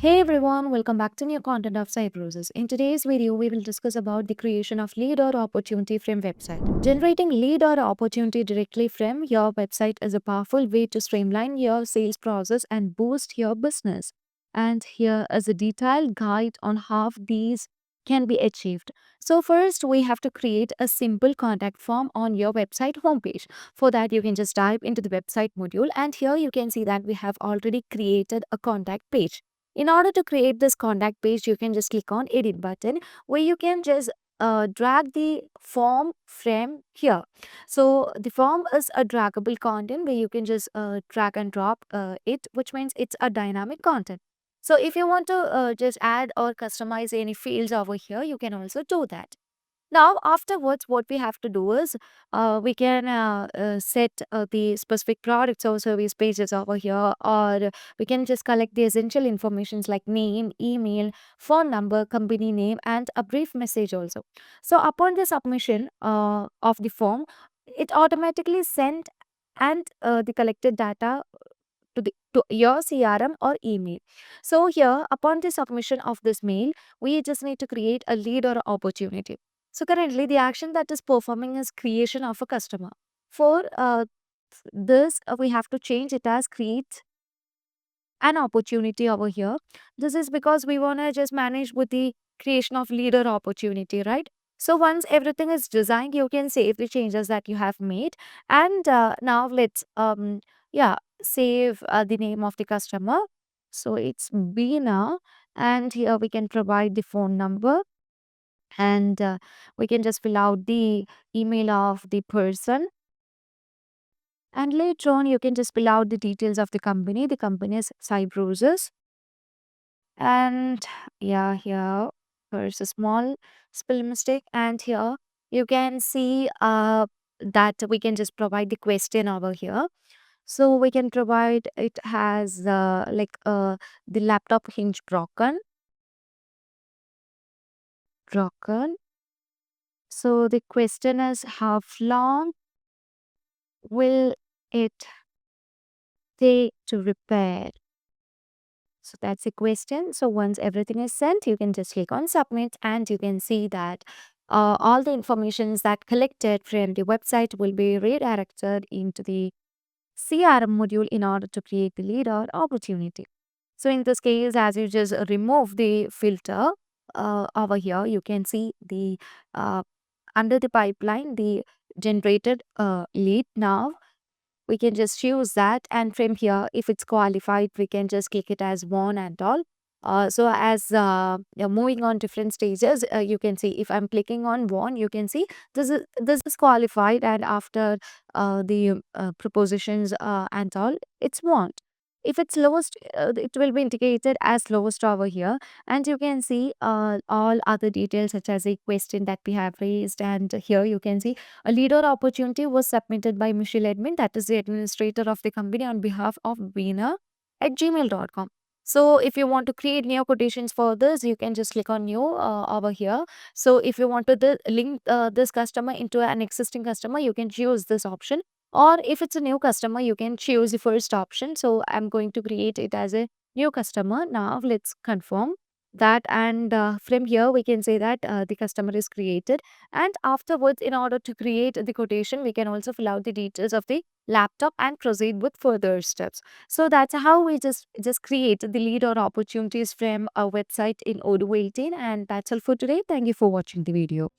Hey everyone, welcome back to new content of Cyproses. In today's video, we will discuss about the creation of lead or opportunity from website. Generating lead or opportunity directly from your website is a powerful way to streamline your sales process and boost your business. And here is a detailed guide on how these can be achieved. So first, we have to create a simple contact form on your website homepage. For that, you can just dive into the website module, and here you can see that we have already created a contact page. In order to create this contact page, you can just click on edit button where you can just drag the form from here. So the form is a draggable content where you can just drag and drop it, which means it's a dynamic content. So if you want to just add or customize any fields over here, you can also do that. Now, afterwards, what we have to do is we can set the specific products or service pages over here, or we can just collect the essential informations like name, email, phone number, company name, and a brief message also. So, upon the submission of the form, it automatically sent and the collected data to your CRM or email. So here, upon the submission of this mail, we just need to create a lead or opportunity. So currently, the action that is performing is creation of a customer. For this, we have to change it as create an opportunity over here. This is because we want to just manage with the creation of leader opportunity, right? So once everything is designed, you can save the changes that you have made. And now let's yeah save the name of the customer. So it's Bina, and here we can provide the phone number, and we can just fill out the email of the person, and later on you can just fill out the details of the company. The company is Cybroses. And yeah, here there's a small spell mistake, and here you can see that we can just provide the question over here. So we can provide it has the laptop hinge broken. So the question is, how long will it take to repair? So that's a question. So once everything is sent, you can just click on submit, and you can see that all the informations that collected from the website will be redirected into the CRM module in order to create the lead or opportunity. So in this case, as you just remove the filter over here, you can see the under the pipeline, the generated lead. Now we can just choose that, and from here, if it's qualified, we can just click it as one and all. So as yeah, moving on different stages, you can see if I'm clicking on one, you can see this is qualified, and after the propositions and all, it's want. If it's lowest, it will be indicated as lowest over here, and you can see all other details such as a question that we have raised, and here you can see a leader opportunity was submitted by Michelle Edmond, that is the administrator of the company, on behalf of Veena at gmail.com. So if you want to create new quotations for this, you can just click on new over here. So if you want to link this customer into an existing customer, you can choose this option. Or if it's a new customer, you can choose the first option. So I'm going to create it as a new customer. Now let's confirm that, and from here we can say that the customer is created, and afterwards, in order to create the quotation, we can also fill out the details of the laptop and proceed with further steps. So that's how we just create the lead or opportunities from our website in Odoo 18. And that's all for today. Thank you for watching the video.